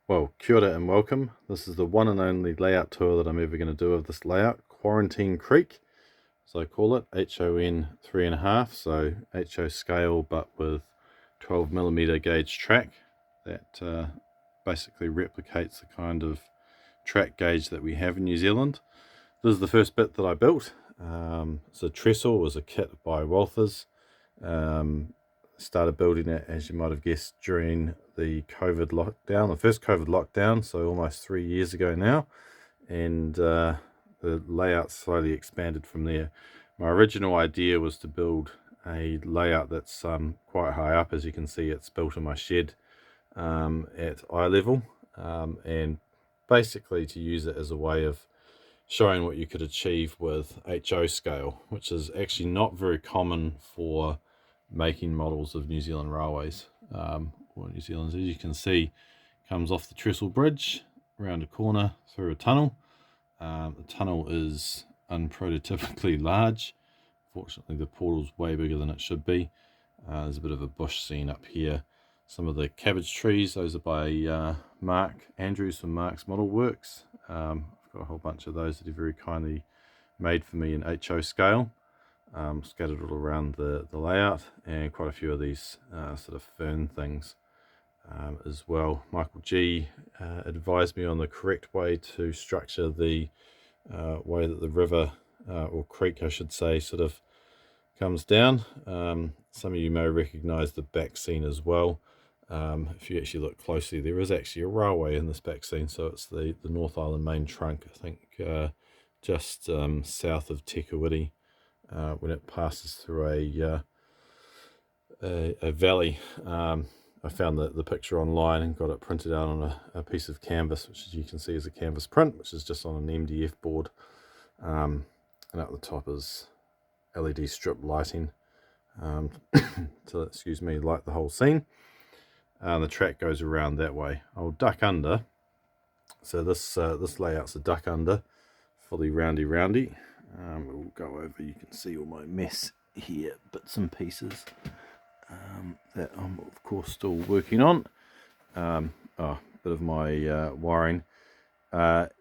Well, kia ora and welcome. This is the one and only layout tour that I'm ever going to do of this layout, Quarantine Creek, as I call it, HOn3.5, so HO scale but with 12mm gauge track that basically replicates the kind of track gauge that we have in New Zealand. This is the first bit that I built. It's a trestle, it was a kit by Walthers. Started building it, as you might have guessed, during the COVID lockdown, the first COVID lockdown, so almost 3 years ago now, and the layout slowly expanded from there. My original idea was to build a layout that's quite high up. As you can see, it's built in my shed at eye level, and basically to use it as a way of showing what you could achieve with HO scale, which is actually not very common for making models of New Zealand railways, or New Zealand, as you can see, comes off the trestle bridge, around a corner, through a tunnel. The tunnel is unprototypically large. Fortunately, the portal's way bigger than it should be. There's a bit of a bush scene up here. Some of the cabbage trees, those are by Mark Andrews from Mark's Model Works. I've got a whole bunch of those that he very kindly made for me in HO scale. Scattered all around the layout, and quite a few of these sort of fern things as well. Michael G advised me on the correct way to structure the way that the river, or creek I should say, sort of comes down. Some of you may recognize the back scene as well. If you actually look closely, there is actually a railway in this back scene, so it's the North Island main trunk, I think just south of Te Kuiti. When it passes through a valley. I found the picture online and got it printed out on a piece of canvas, which as you can see is a canvas print, which is just on an MDF board. And at the top is LED strip lighting to, excuse me, light the whole scene. The track goes around that way. I'll duck under. So this layout's a duck under, fully roundy. We'll go over, you can see all my mess here, bits and pieces that I'm of course still working on. Bit of my wiring, red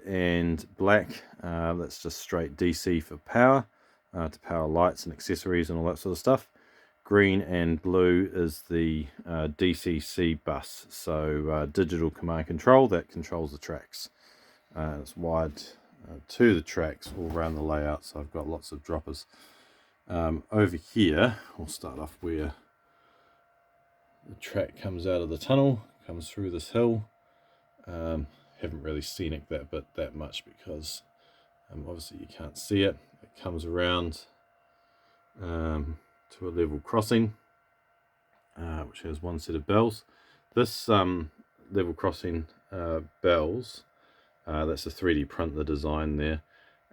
and black, that's just straight DC for power, to power lights and accessories and all that sort of stuff. Green and blue is the DCC bus, so digital command control that controls the tracks. It's wired to the tracks all around the layout, so I've got lots of droppers. Over here, we'll start off where the track comes out of the tunnel, comes through this hill. Haven't really scenic that bit that much because obviously you can't see it. It comes around to a level crossing, which has one set of bells. This level crossing bells, that's a 3D print, the design there,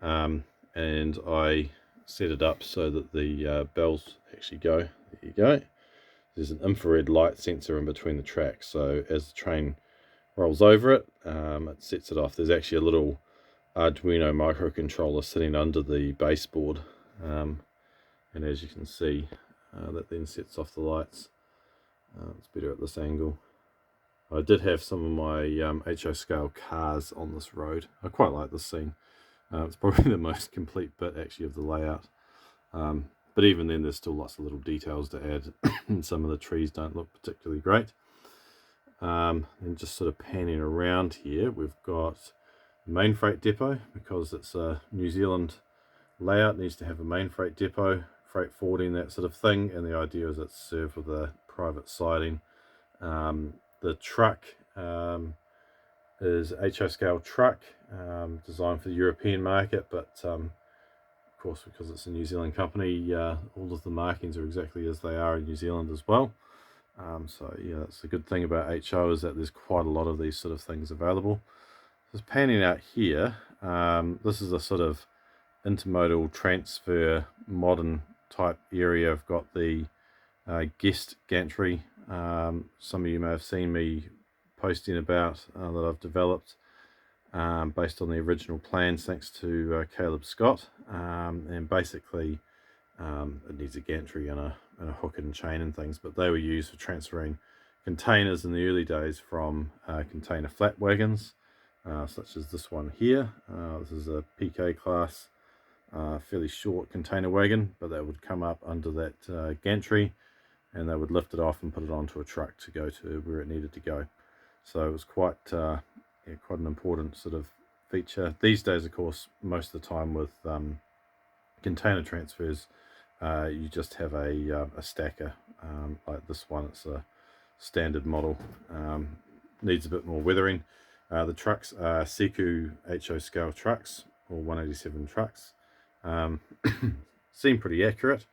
and I set it up so that the bells actually go. There you go. There's an infrared light sensor in between the tracks, so as the train rolls over it, it sets it off. There's actually a little Arduino microcontroller sitting under the baseboard, and as you can see, that then sets off the lights. It's better at this angle. I did have some of my HO scale cars on this road. I quite like this scene. It's probably the most complete bit actually of the layout. But even then there's still lots of little details to add. And some of the trees don't look particularly great. And just sort of panning around here, we've got the main freight depot, because it's a New Zealand layout, needs to have a main freight depot, freight forwarding, that sort of thing, and the idea is it's served with a private siding. The truck is HO scale truck, designed for the European market, but of course because it's a New Zealand company, all of the markings are exactly as they are in New Zealand as well. So yeah, that's the good thing about HO, is that there's quite a lot of these sort of things available. Just panning out here, this is a sort of intermodal transfer modern type area. I've got the guest gantry. Some of you may have seen me posting about that I've developed based on the original plans, thanks to Caleb Scott, and basically it needs a gantry and a hook and chain and things, but they were used for transferring containers in the early days from container flat wagons, such as this one here. This is a PK class, fairly short container wagon, but that would come up under that gantry, and they would lift it off and put it onto a truck to go to where it needed to go. So it was quite quite an important sort of feature. These days, of course, most of the time with container transfers, you just have a stacker like this one. It's a standard model, needs a bit more weathering. The trucks are Seku HO scale trucks, or 187 trucks. Seem pretty accurate.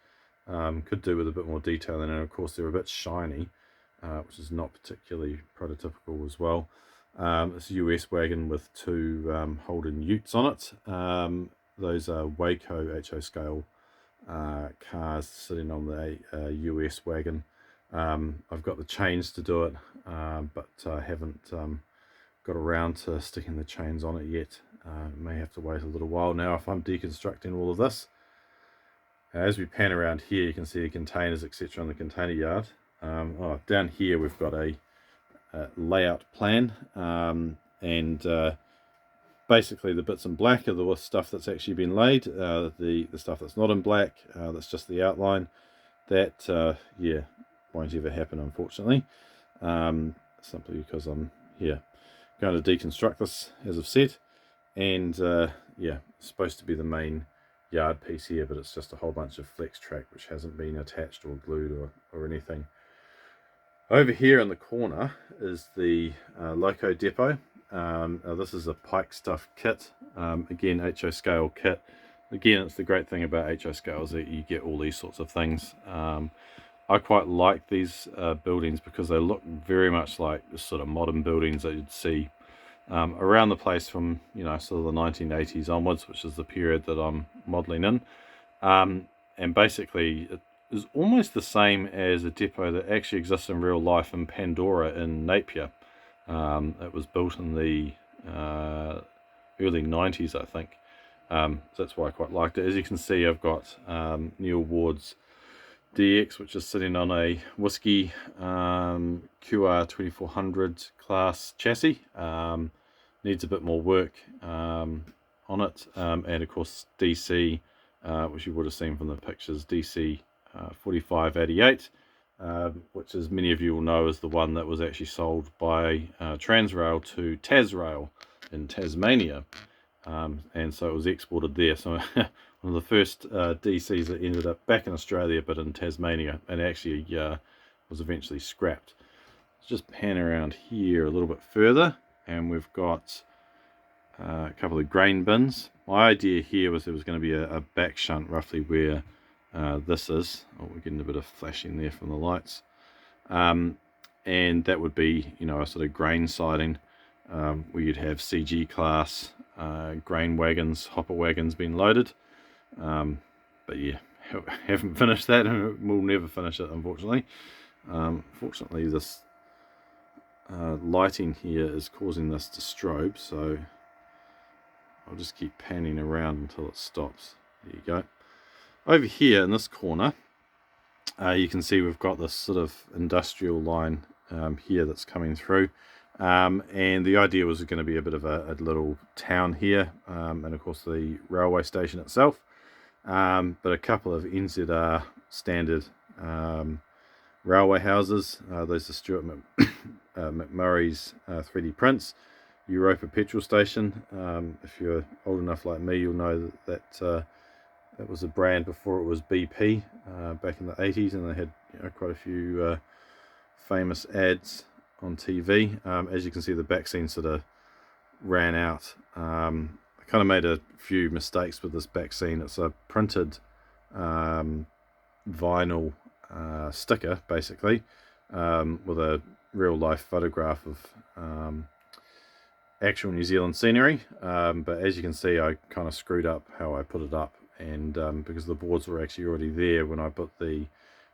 Could do with a bit more detail, and of course they're a bit shiny, which is not particularly prototypical as well. It's a US wagon with two Holden Utes on it. Those are Waco HO scale cars sitting on the US wagon. I've got the chains to do it, but I haven't got around to sticking the chains on it yet. May have to wait a little while now if I'm deconstructing all of this. As we pan around here, you can see the containers, etc. on the container yard. Down here we've got a layout plan, and basically the bits in black are the stuff that's actually been laid. The stuff that's not in black, that's just the outline. That yeah, won't ever happen, unfortunately, simply because I'm going to deconstruct this, as I've said. And yeah, it's supposed to be the main yard piece here, but it's just a whole bunch of flex track which hasn't been attached or glued or anything. Over here in the corner is the loco depot. This is a pike stuff kit, again HO scale kit. Again, it's the great thing about HO scale is that you get all these sorts of things. I quite like these buildings because they look very much like the sort of modern buildings that you'd see around the place from, sort of the 1980s onwards, which is the period that I'm modelling in. And basically it is almost the same as a depot that actually exists in real life in Pandora in Napier. It was built in the early 90s, I think. So that's why I quite liked it. As you can see, I've got Neil Ward's DX, which is sitting on a Whiskey QR 2400 class chassis. Needs a bit more work on it, and of course DC, which you would have seen from the pictures, DC 4588, which, as many of you will know, is the one that was actually sold by Transrail to Tasrail in Tasmania, and so it was exported there. So one of the first DCs that ended up back in Australia but in Tasmania, and actually was eventually scrapped. Let's just pan around here a little bit further, and we've got a couple of grain bins. My idea here was there was going to be a back shunt roughly where this is. Oh, we're getting a bit of flashing there from the lights. And that would be, a sort of grain siding, where you'd have CG class grain wagons, hopper wagons being loaded. But yeah, haven't finished that, and we'll never finish it, unfortunately. Fortunately, this lighting here is causing this to strobe, so I'll just keep panning around until it stops. There you go. Over here in this corner, you can see we've got this sort of industrial line here that's coming through, and the idea was going to be a bit of a little town here, and of course the railway station itself, but a couple of NZR standard railway houses. Those are Stuart McMurray's 3D prints. Europa petrol station. If you're old enough like me, you'll know that that was a brand before it was BP, back in the 80s, and they had quite a few famous ads on TV. As you can see, the back scene sort of ran out. I kind of made a few mistakes with this back scene. It's a printed vinyl sticker, basically, with a real life photograph of actual New Zealand scenery, but as you can see, I kind of screwed up how I put it up, and because the boards were actually already there when I put the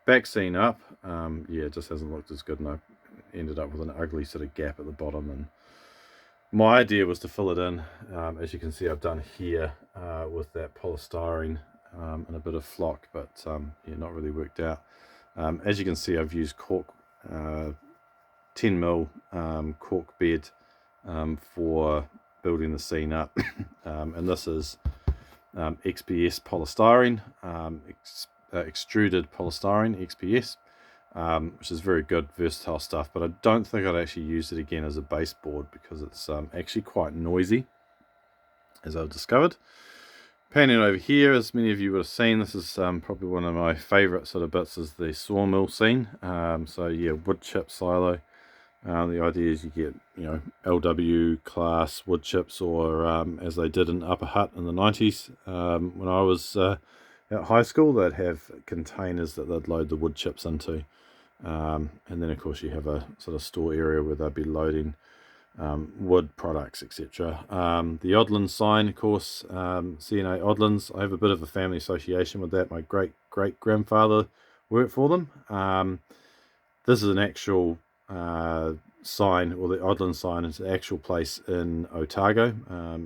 back scene up, yeah, it just hasn't looked as good, and I ended up with an ugly sort of gap at the bottom. And my idea was to fill it in, as you can see I've done here, with that polystyrene and a bit of flock, but yeah, not really worked out. As you can see, I've used cork 10mm cork bed for building the scene up. And this is XPS polystyrene, extruded polystyrene, XPS, which is very good, versatile stuff, but I don't think I'd actually use it again as a baseboard because it's actually quite noisy, as I've discovered. Panning over here, as many of you would have seen, this is probably one of my favourite sort of bits, is the sawmill scene. So yeah, wood chip silo. The idea is you get, LW class wood chips, or as they did in Upper Hutt in the 90s. When I was at high school, they'd have containers that they'd load the wood chips into. And then of course you have a sort of store area where they'd be loading wood products, etc. The Odland sign, of course, CNA Odlands. I have a bit of a family association with that. My great-great-grandfather worked for them. This is an actual sign, or the Odland sign is an actual place in Otago,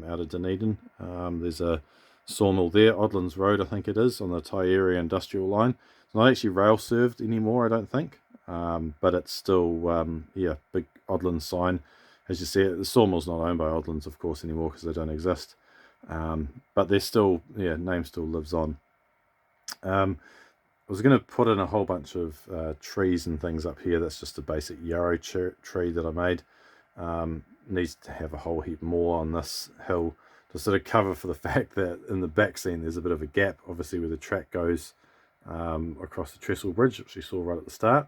out of Dunedin. There's a sawmill there, Odlands Road I think it is, on the Taieri industrial line. It's not actually rail served anymore, I don't think, but it's still, big Odland sign. As you see, the sawmill's not owned by Odlands, of course, anymore because they don't exist. But they're still, name still lives on. I was going to put in a whole bunch of trees and things up here. That's just a basic yarrow tree that I made. Needs to have a whole heap more on this hill to sort of cover for the fact that in the back scene there's a bit of a gap, obviously, where the track goes across the trestle bridge, which we saw right at the start.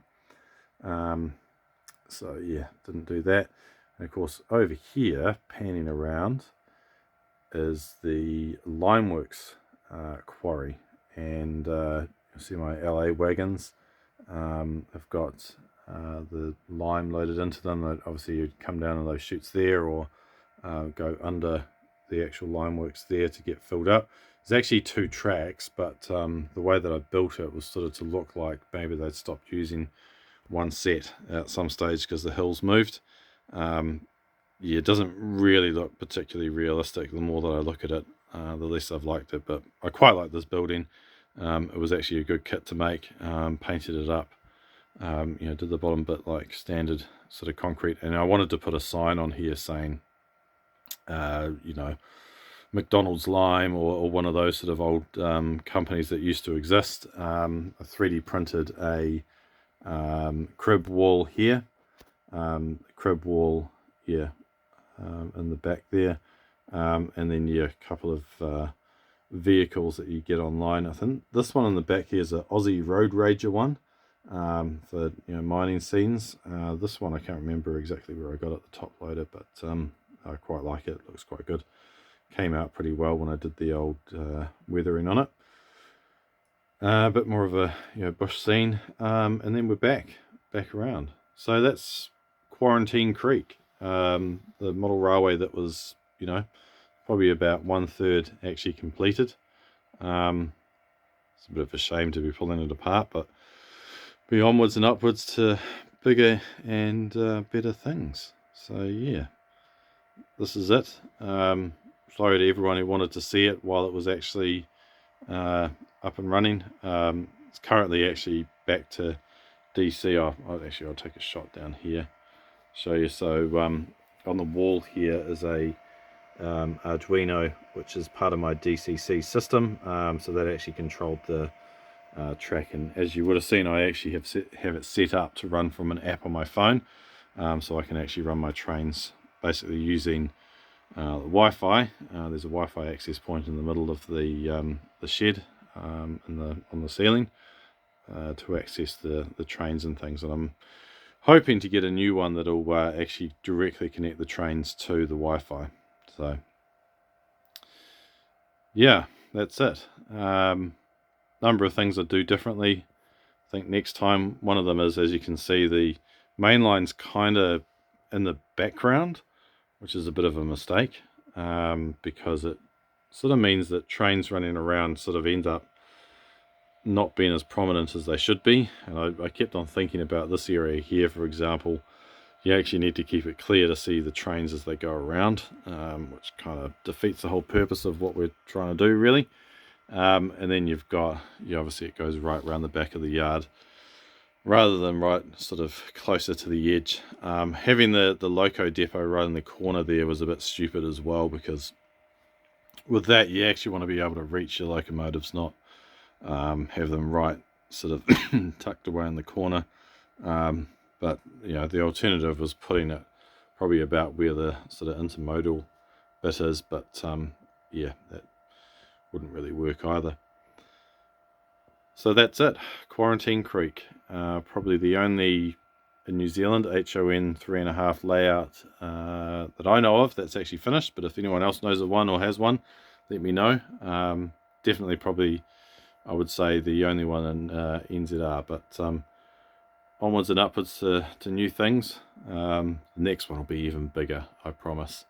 So yeah, didn't do that. And of course over here, panning around, is the Limeworks quarry, and you'll see my LA wagons. I've got the lime loaded into them. Obviously you'd come down in those chutes there, or go under the actual Limeworks there to get filled up. There's actually 2 tracks, but the way that I built it was sort of to look like maybe they'd stopped using one set at some stage because the hills moved. It doesn't really look particularly realistic. The more that I look at it, the less I've liked it, but I quite like this building. It was actually a good kit to make. Painted it up, did the bottom bit like standard sort of concrete, and I wanted to put a sign on here saying McDonald's Lime, or one of those sort of old companies that used to exist. I 3D printed a crib wall here, crib wall in the back there, and then a couple of vehicles that you get online. I think this one in the back here is an Aussie Road Rager one, for mining scenes. This one I can't remember exactly where I got it, the top loader, but I quite like it. It looks quite good. Came out pretty well when I did the old weathering on it. A bit more of a bush scene, and then we're back around. So that's Quarantine Creek, the model railway that was probably about 1/3 actually completed. It's a bit of a shame to be pulling it apart, but be onwards and upwards to bigger and better things. So yeah, this is it. Sorry to everyone who wanted to see it while it was actually up and running. It's currently actually back to DC. I'll take a shot down here, show you. So on the wall here is a Arduino, which is part of my DCC system. So that actually controlled the track, and as you would have seen, I actually have it set up to run from an app on my phone, so I can actually run my trains basically using Wi-Fi. There's a Wi-Fi access point in the middle of the shed, on the ceiling, to access the trains and things, and I'm hoping to get a new one that'll actually directly connect the trains to the Wi-Fi. So yeah, that's it. Number of things I do differently. I think next time, one of them is, as you can see, the main line's kind of in the background, which is a bit of a mistake, because it sort of means that trains running around sort of end up not being as prominent as they should be. And I kept on thinking about this area here, for example. You actually need to keep it clear to see the trains as they go around, which kind of defeats the whole purpose of what we're trying to do, really. And then you've got, obviously it goes right around the back of the yard. rather than right sort of closer to the edge. Having the loco depot right in the corner there was a bit stupid as well, because with that you actually want to be able to reach your locomotives, not have them right sort of tucked away in the corner. But the alternative was putting it probably about where the sort of intermodal bit is, but yeah, that wouldn't really work either. So that's it, Quarantine Creek. Probably the only in New Zealand HOn3.5 layout that I know of that's actually finished, but if anyone else knows of one or has one, let me know. Definitely probably, I would say, the only one in NZR, but onwards and upwards to new things. The next one will be even bigger, I promise.